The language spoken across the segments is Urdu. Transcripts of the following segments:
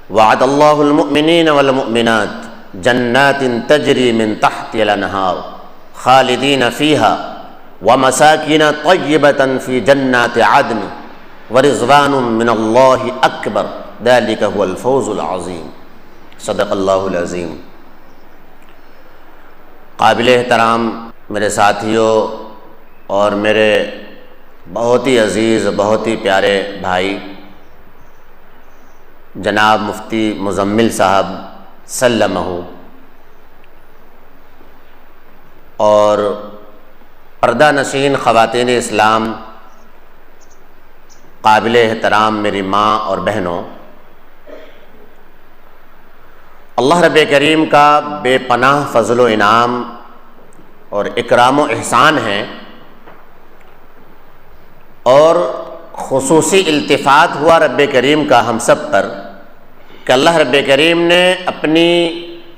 وعد اللہ المؤمنین والمؤمنات جنات تجری من تحتها الانہار خالدین فیہا ومساکن طیبۃ فی جنات عدن ورضوان من اللہ اکبر ذلک هو الفوز العظیم۔ صدق اللہ العظیم۔ قابل احترام میرے ساتھیوں اور میرے بہت ہی عزیز بہت ہی پیارے بھائی جناب مفتی مزمل صاحب سلمہ، اور پردہ نشین خواتین اسلام، قابل احترام میری ماں اور بہنوں، اللہ رب کریم کا بے پناہ فضل و انعام اور اکرام و احسان ہے، اور خصوصی التفات ہوا رب کریم کا ہم سب پر کہ اللہ رب کریم نے اپنی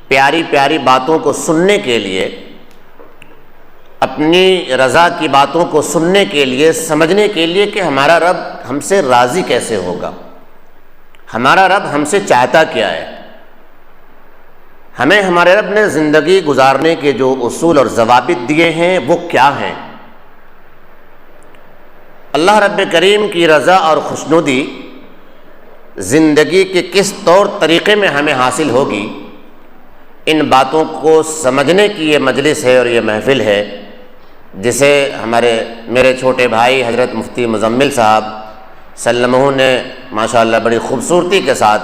پیاری پیاری باتوں کو سننے کے لیے، اپنی رضا کی باتوں کو سننے کے لیے، سمجھنے کے لیے کہ ہمارا رب ہم سے راضی کیسے ہوگا، ہمارا رب ہم سے چاہتا کیا ہے، ہمیں ہمارے رب نے زندگی گزارنے کے جو اصول اور ضوابط دیے ہیں وہ کیا ہیں، اللہ رب کریم کی رضا اور خوشنودی زندگی کے کس طور طریقے میں ہمیں حاصل ہوگی، ان باتوں کو سمجھنے کی یہ مجلس ہے اور یہ محفل ہے، جسے میرے چھوٹے بھائی حضرت مفتی مزمل صاحب سلمہ نے ماشاءاللہ بڑی خوبصورتی کے ساتھ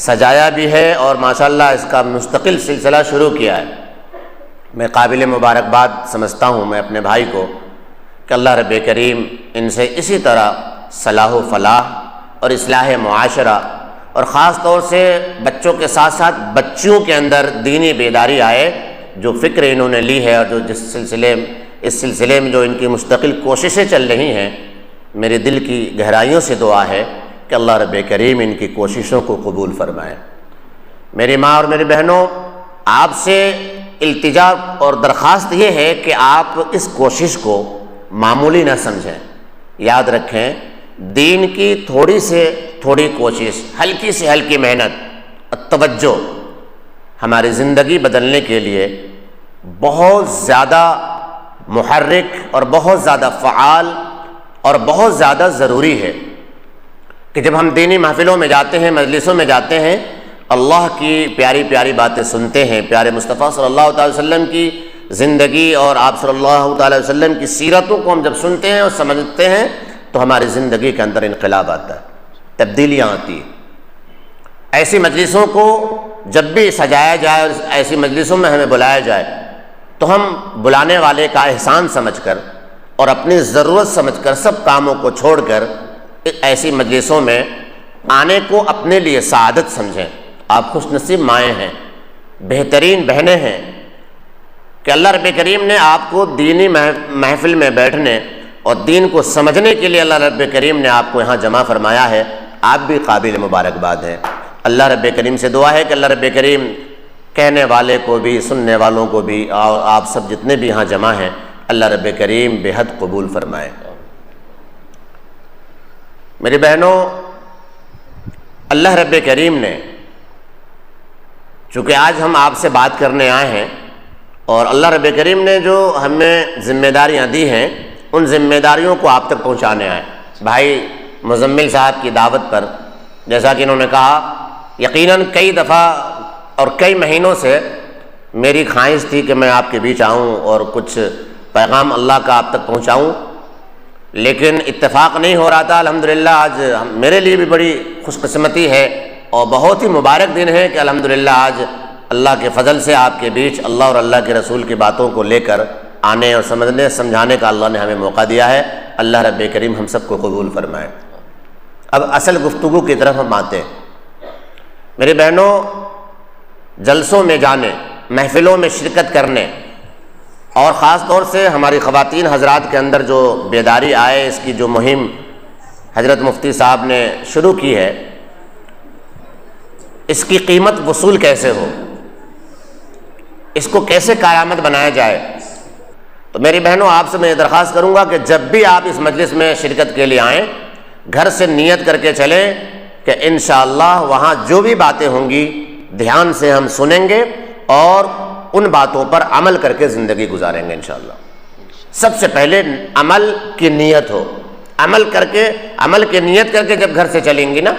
سجایا بھی ہے، اور ماشاءاللہ اس کا مستقل سلسلہ شروع کیا ہے۔ میں قابل مبارکباد سمجھتا ہوں میں اپنے بھائی کو کہ اللہ رب کریم ان سے اسی طرح صلاح و فلاح اور اصلاح معاشرہ، اور خاص طور سے بچوں کے ساتھ ساتھ بچیوں کے اندر دینی بیداری آئے، جو فکر انہوں نے لی ہے اور جو اس سلسلے میں جو ان کی مستقل کوششیں چل رہی ہیں، میرے دل کی گہرائیوں سے دعا ہے کہ اللہ رب کریم ان کی کوششوں کو قبول فرمائے۔ میری ماں اور میری بہنوں، آپ سے التجا اور درخواست یہ ہے کہ آپ اس کوشش کو معمولی نہ سمجھیں، یاد رکھیں دین کی تھوڑی سے تھوڑی کوشش، ہلکی سے ہلکی محنت، توجہ ہماری زندگی بدلنے کے لیے بہت زیادہ محرک اور بہت زیادہ فعال اور بہت زیادہ ضروری ہے کہ جب ہم دینی محفلوں میں جاتے ہیں، مجلسوں میں جاتے ہیں، اللہ کی پیاری پیاری باتیں سنتے ہیں، پیارے مصطفیٰ صلی اللہ تعالی وسلم کی زندگی اور آپ صلی اللہ تعالی وسلم کی سیرتوں کو ہم جب سنتے ہیں اور سمجھتے ہیں تو ہماری زندگی کے اندر انقلاب آتا ہے، تبدیلیاں آتی ہیں۔ ایسی مجلسوں کو جب بھی سجایا جائے اور ایسی مجلسوں میں ہمیں بلایا جائے تو ہم بلانے والے کا احسان سمجھ کر اور اپنی ضرورت سمجھ کر سب کاموں کو چھوڑ کر ایسی مجلسوں میں آنے کو اپنے لیے سعادت سمجھیں۔ آپ خوش نصیب مائیں ہیں، بہترین بہنیں ہیں کہ اللہ رب کریم نے آپ کو دینی محفل میں بیٹھنے اور دین کو سمجھنے کے لیے اللہ رب کریم نے آپ کو یہاں جمع فرمایا ہے۔ آپ بھی قابل مبارکباد ہیں۔ اللہ رب کریم سے دعا ہے کہ اللہ رب کریم کہنے والے کو بھی، سننے والوں کو بھی، اور آپ سب جتنے بھی یہاں جمع ہیں، اللہ رب کریم بے حد قبول فرمائے۔ میری بہنوں، اللہ رب کریم نے چونکہ آج ہم آپ سے بات کرنے آئے ہیں، اور اللہ رب کریم نے جو ہمیں ذمہ داریاں دی ہیں ان ذمہ داریوں کو آپ تک پہنچانے آئے۔ بھائی مزمل صاحب کی دعوت پر، جیسا کہ انہوں نے کہا، یقیناً کئی دفعہ اور کئی مہینوں سے میری خواہش تھی کہ میں آپ کے بیچ آؤں اور کچھ پیغام اللہ کا آپ تک پہنچاؤں، لیکن اتفاق نہیں ہو رہا تھا۔ الحمدللہ آج میرے لیے بھی بڑی خوش قسمتی ہے اور بہت ہی مبارک دن ہے کہ الحمدللہ آج اللہ کے فضل سے آپ کے بیچ اللہ اور اللہ کے رسول کی باتوں کو لے کر آنے اور سمجھنے سمجھانے کا اللہ نے ہمیں موقع دیا ہے۔ اللہ رب کریم ہم سب کو قبول فرمائے۔ اب اصل گفتگو کی طرف ہم آتے ہیں۔ میرے بہنوں، جلسوں میں جانے، محفلوں میں شرکت کرنے، اور خاص طور سے ہماری خواتین حضرات کے اندر جو بیداری آئے، اس کی جو مہم حضرت مفتی صاحب نے شروع کی ہے، اس کی قیمت وصول کیسے ہو، اس کو کیسے قیامت بنایا جائے۔ تو میری بہنوں، آپ سے میں یہ درخواست کروں گا کہ جب بھی آپ اس مجلس میں شرکت کے لیے آئیں، گھر سے نیت کر کے چلیں کہ انشاءاللہ وہاں جو بھی باتیں ہوں گی دھیان سے ہم سنیں گے اور ان باتوں پر عمل کر کے زندگی گزاریں گے انشاءاللہ۔ سب سے پہلے عمل کی نیت ہو، عمل کی نیت کر کے جب گھر سے چلیں گی نا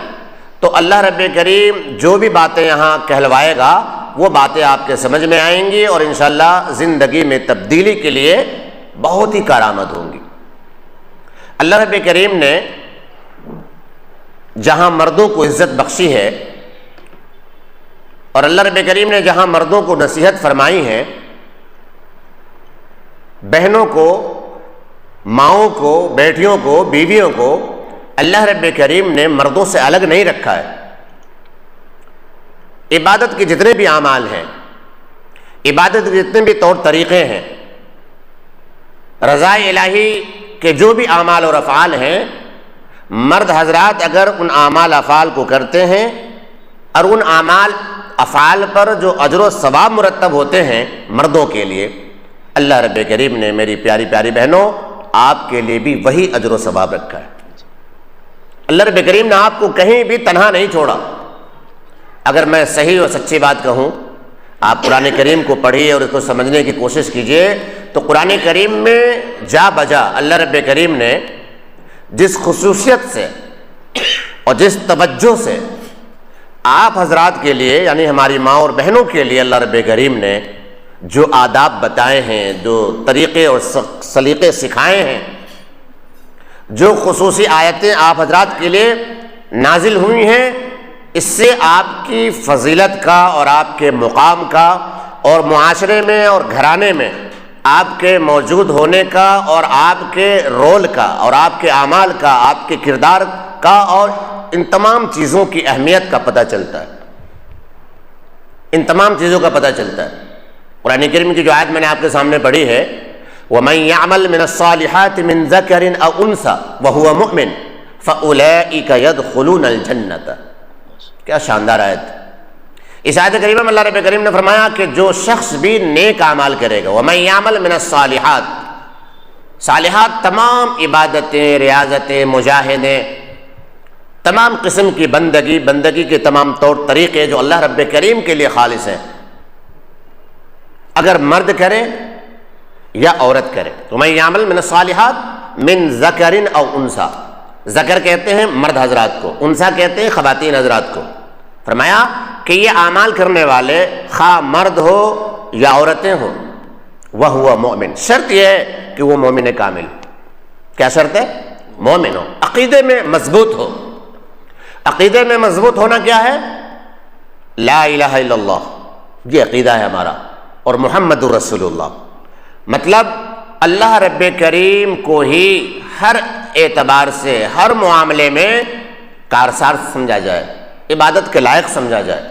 تو اللہ رب کریم جو بھی باتیں یہاں کہلوائے گا وہ باتیں آپ کے سمجھ میں آئیں گی اور انشاءاللہ زندگی میں تبدیلی کے لیے بہت ہی کارآمد ہوں گی۔ اللہ رب کریم نے جہاں مردوں کو عزت بخشی ہے اور اللہ رب کریم نے جہاں مردوں کو نصیحت فرمائی ہے، بہنوں کو، ماؤں کو، بیٹیوں کو، بیویوں کو اللہ رب کریم نے مردوں سے الگ نہیں رکھا ہے۔ عبادت کے جتنے بھی اعمال ہیں، عبادت کے جتنے بھی طور طریقے ہیں، رضا الہی کے جو بھی اعمال اور افعال ہیں، مرد حضرات اگر ان اعمال افعال کو کرتے ہیں اور ان اعمال افعال پر جو اجر و ثواب مرتب ہوتے ہیں مردوں کے لیے، اللہ رب کریم نے میری پیاری پیاری بہنوں آپ کے لیے بھی وہی اجر و ثواب رکھا ہے۔ اللہ رب کریم نے آپ کو کہیں بھی تنہا نہیں چھوڑا۔ اگر میں صحیح اور سچی بات کہوں، آپ قرآن کریم کو پڑھیے اور اس کو سمجھنے کی کوشش کیجئے تو قرآن کریم میں جا بجا اللہ رب کریم نے جس خصوصیت سے اور جس توجہ سے آپ حضرات کے لیے یعنی ہماری ماں اور بہنوں کے لیے اللہ رب کریم نے جو آداب بتائے ہیں، جو طریقے اور سلیقے سکھائے ہیں، جو خصوصی آیتیں آپ حضرات کے لیے نازل ہوئی ہیں، اس سے آپ کی فضیلت کا اور آپ کے مقام کا اور معاشرے میں اور گھرانے میں آپ کے موجود ہونے کا اور آپ کے رول کا اور آپ کے اعمال کا، آپ کے کردار کا اور ان تمام چیزوں کی اہمیت کا پتہ چلتا ہے، ان تمام چیزوں کا پتہ چلتا ہے۔ قرآن کریم کی جو آیت میں نے آپ کے سامنے پڑھی ہے، وَمَن يَعْمَلْ مِنَ الصَّالِحَاتِ مِن ذَكَرٍ أَوْ أُنثَىٰ وَهُوَ مُؤْمِنٌ فَأُولَٰئِكَ يَدْخُلُونَ الْجَنَّةَ۔ کیا شاندار آیت۔ اس آیت کریمہ میں اللہ رب کریم نے فرمایا کہ جو شخص بھی نیک اعمال کرے گا، وَمَن يَعْمَلْ مِنَ الصَّالِحَاتِ، صالحات تمام عبادتیں، ریاضتیں، مجاہدیں، تمام قسم کی بندگی کے تمام طور طریقے جو اللہ رب کریم کے لیے خالص ہیں، اگر مرد کرے یا عورت کرے تو میں یعمل من الصالحات من ذکر او انثیٰ، ذکر کہتے ہیں مرد حضرات کو، انثیٰ کہتے ہیں خواتین حضرات کو۔ فرمایا کہ یہ اعمال کرنے والے خواہ مرد ہو یا عورتیں ہوں، وہو مؤمن، شرط یہ ہے کہ وہ مومن کامل۔ کیا شرط ہے؟ مومن ہو، عقیدے میں مضبوط ہو۔ عقیدے میں مضبوط ہونا کیا ہے؟ لا الہ الا اللہ، یہ عقیدہ ہے ہمارا، اور محمد رسول اللہ، مطلب اللہ رب کریم کو ہی ہر اعتبار سے ہر معاملے میں کارساز سمجھا جائے، عبادت کے لائق سمجھا جائے،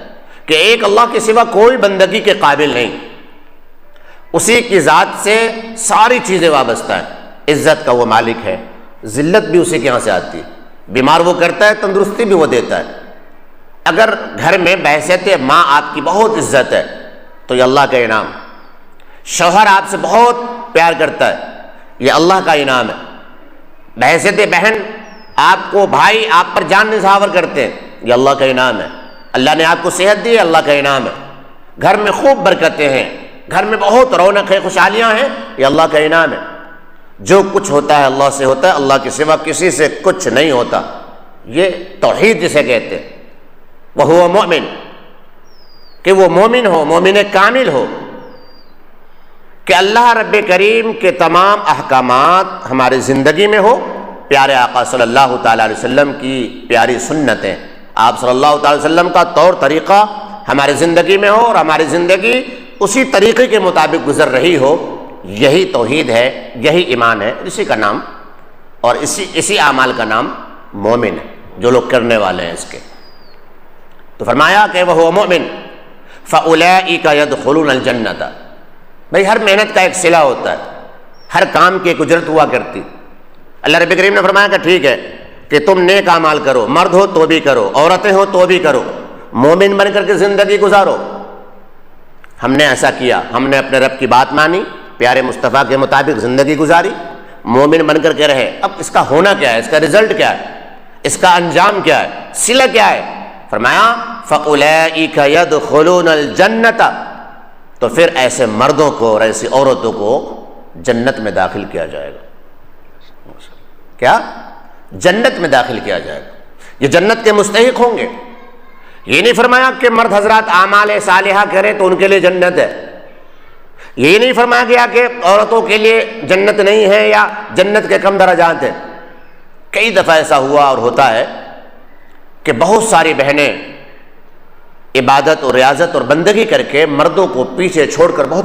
کہ ایک اللہ کے سوا کوئی بندگی کے قابل نہیں، اسی کی ذات سے ساری چیزیں وابستہ ہیں۔ عزت کا وہ مالک ہے، ذلت بھی اسی کے یہاں سے آتی ہے، بیمار وہ کرتا ہے، تندرستی بھی وہ دیتا ہے۔ اگر گھر میں بحیثیت ماں آپ کی بہت عزت ہے تو یہ اللہ کا انعام، شوہر آپ سے بہت پیار کرتا ہے، یہ اللہ کا انعام ہے، بحیثیت بہن آپ کو بھائی آپ پر جان نثار کرتے ہیں، یہ اللہ کا انعام ہے، اللہ نے آپ کو صحت دی ہے، اللہ کا انعام ہے، گھر میں خوب برکتیں ہیں، گھر میں بہت رونق ہے، خوشحالیاں ہیں، یہ اللہ کا انعام ہے۔ جو کچھ ہوتا ہے اللہ سے ہوتا ہے، اللہ کے سوا کسی سے کچھ نہیں ہوتا، یہ توحید جسے کہتے ہیں۔ وہو مؤمن، کہ وہ مومن ہو، مومن کامل ہو، کہ اللہ رب کریم کے تمام احکامات ہماری زندگی میں ہو، پیارے آقا صلی اللہ تعالیٰ علیہ وسلم کی پیاری سنتیں، آپ صلی اللہ تعالیٰ علیہ وسلم کا طور طریقہ ہماری زندگی میں ہو اور ہماری زندگی اسی طریقے کے مطابق گزر رہی ہو، یہی توحید ہے، یہی ایمان ہے، اسی کا نام اور اسی اعمال کا نام مومن ہے، جو لوگ کرنے والے ہیں اس کے۔ تو فرمایا کہ وہ مومن فَأُولَئِكَ يَدْخُلُونَ الْجَنَّةَ۔ بھئی ہر محنت کا ایک صلہ ہوتا ہے، ہر کام کی ایک اجرت ہوا کرتی۔ اللہ رب کریم نے فرمایا کہ ٹھیک ہے کہ تم نیک اعمال کرو، مرد ہو تو بھی کرو، عورتیں ہو تو بھی کرو، مومن بن کر کے زندگی گزارو۔ ہم نے ایسا کیا، ہم نے اپنے رب کی بات مانی، پیارے مصطفیٰ کے مطابق زندگی گزاری، مومن بن کر کے رہے۔ اب اس کا ہونا کیا ہے، اس کا رزلٹ کیا ہے؟ اس کا انجام کیا ہے، صلہ کیا ہے؟ فرمایا فَأُولَئِكَ يَدْخُلُونَ الْجَنَّةَ، تو پھر ایسے مردوں کو اور ایسی عورتوں کو جنت میں داخل کیا جائے گا۔ کیا؟ جنت میں داخل کیا جائے گا، یہ جنت کے مستحق ہوں گے۔ یہ نہیں فرمایا کہ مرد حضرات اعمال صالحہ کریں تو ان کے لیے جنت ہے، یہ نہیں فرمایا گیا کہ عورتوں کے لیے جنت نہیں ہے یا جنت کے کم درجات ہیں۔ کئی دفعہ ایسا ہوا اور ہوتا ہے کہ بہت ساری بہنیں عبادت اور ریاضت اور بندگی کر کے مردوں کو پیچھے چھوڑ کر بہت